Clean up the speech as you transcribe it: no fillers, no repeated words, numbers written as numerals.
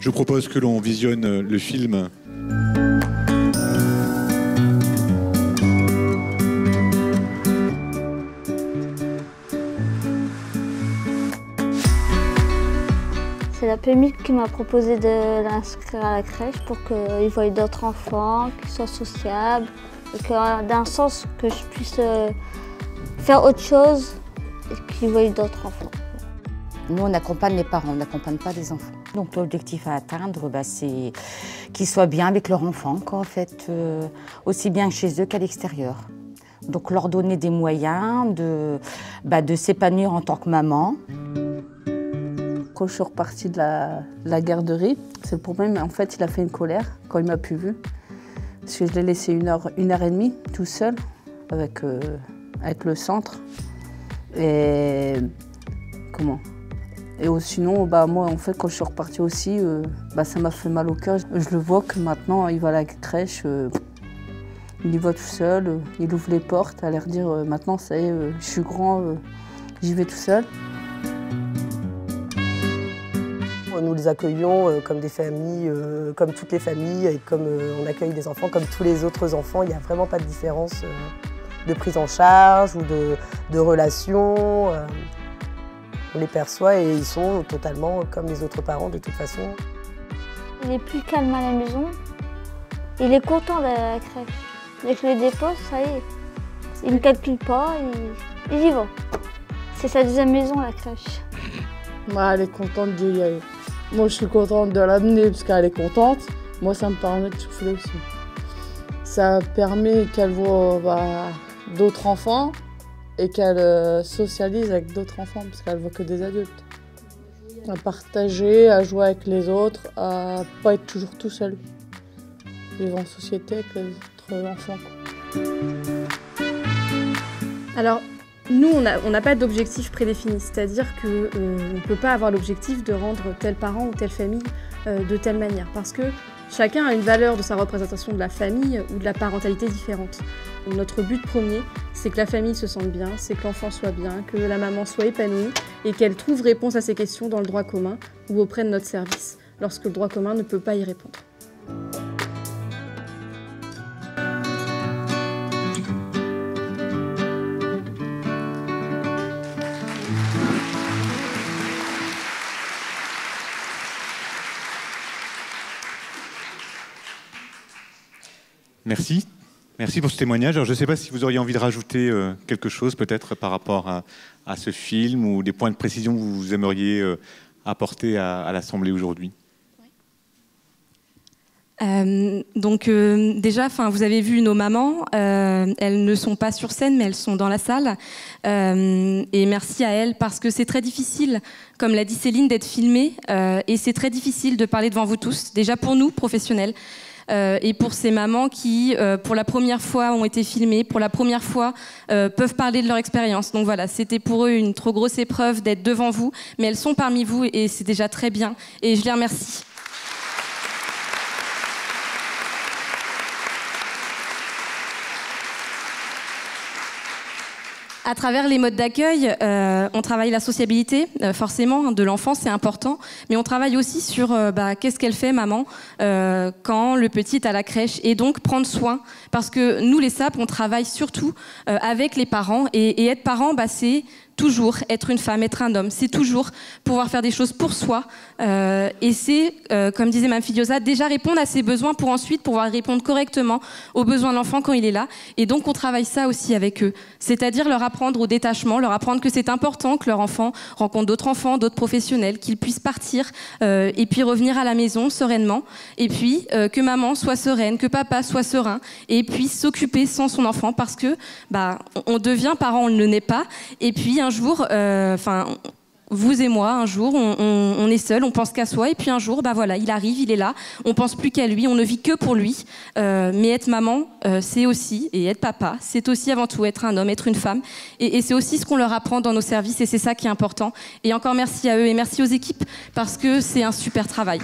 Je vous propose que l'on visionne le film. C'est la PMI qui m'a proposé de l'inscrire à la crèche pour qu'il voie d'autres enfants, qu'ils soient sociables, et d'un sens que je puisse faire autre chose et qu'ils voient d'autres enfants. Nous, on accompagne les parents, on n'accompagne pas les enfants. Donc l'objectif à atteindre, c'est qu'ils soient bien avec leur enfant, quoi, en fait, aussi bien chez eux qu'à l'extérieur. Donc leur donner des moyens de s'épanouir en tant que maman. Quand je suis repartie de la garderie, c'est le problème, en fait, il a fait une colère quand il m'a plus vue. Parce que je l'ai laissé une heure et demie tout seul avec le centre. Et sinon, moi, en fait, quand je suis repartie aussi, ça m'a fait mal au cœur. Je le vois que maintenant, il va à la crèche, il y va tout seul, il ouvre les portes, à l'air dire maintenant, ça y est, je suis grand, j'y vais tout seul. Nous les accueillons comme des familles, comme toutes les familles, et comme on accueille des enfants comme tous les autres enfants. Il n'y a vraiment pas de différence de prise en charge ou de relation. On les perçoit et ils sont totalement comme les autres parents de toute façon. Il est plus calme à la maison. Il est content d'aller à la crèche. Dès que je le dépose, ça y est. Il ne calcule pas, il y va. C'est sa deuxième maison, la crèche. Elle est contente d'y aller. Moi, je suis contente de l'amener parce qu'elle est contente. Moi, ça me permet de souffler aussi. Ça permet qu'elle voit d'autres enfants et qu'elle socialise avec d'autres enfants parce qu'elle voit que des adultes. À partager, à jouer avec les autres, à pas être toujours tout seul. Vivre en société avec les autres enfants. Alors, nous, on n'a pas d'objectif prédéfini, c'est-à-dire qu'on ne peut pas avoir l'objectif de rendre tel parent ou telle famille de telle manière, parce que chacun a une valeur de sa représentation de la famille ou de la parentalité différente. Notre but premier, c'est que la famille se sente bien, c'est que l'enfant soit bien, que la maman soit épanouie et qu'elle trouve réponse à ses questions dans le droit commun ou auprès de notre service, lorsque le droit commun ne peut pas y répondre. Merci. Merci pour ce témoignage. Alors, je ne sais pas si vous auriez envie de rajouter quelque chose peut-être par rapport à ce film ou des points de précision que vous aimeriez apporter à l'Assemblée aujourd'hui. Déjà, vous avez vu nos mamans, elles ne sont pas sur scène mais elles sont dans la salle et merci à elles parce que c'est très difficile, comme l'a dit Céline, d'être filmée et c'est très difficile de parler devant vous tous, déjà pour nous, professionnels, et pour ces mamans qui, pour la première fois, ont été filmées, pour la première fois, peuvent parler de leur expérience. Donc voilà, c'était pour eux une trop grosse épreuve d'être devant vous, mais elles sont parmi vous et c'est déjà très bien et je les remercie. À travers les modes d'accueil, on travaille la sociabilité, forcément, de l'enfant, c'est important, mais on travaille aussi sur qu'est-ce qu'elle fait, maman, quand le petit est à la crèche, et donc prendre soin, parce que nous, les SAP, on travaille surtout avec les parents, et être parent, c'est toujours être une femme, être un homme, c'est toujours pouvoir faire des choses pour soi, et c'est, comme disait Mme Fidiosa, déjà répondre à ses besoins pour ensuite pouvoir répondre correctement aux besoins de l'enfant quand il est là, et donc on travaille ça aussi avec eux, c'est-à-dire leur apprendre au détachement, leur apprendre que c'est important que leur enfant rencontre d'autres enfants, d'autres professionnels, qu'ils puissent partir et puis revenir à la maison sereinement, et puis que maman soit sereine, que papa soit serein, et puisse s'occuper sans son enfant, parce que on devient parent, on ne le naît pas, et puis un jour, vous et moi, un jour, on est seul, on pense qu'à soi, et puis un jour, voilà, il arrive, il est là, on pense plus qu'à lui, on ne vit que pour lui. Mais être maman, c'est aussi, et être papa, c'est aussi avant tout être un homme, être une femme. Et c'est aussi ce qu'on leur apprend dans nos services, et c'est ça qui est important. Et encore merci à eux, et merci aux équipes, parce que c'est un super travail.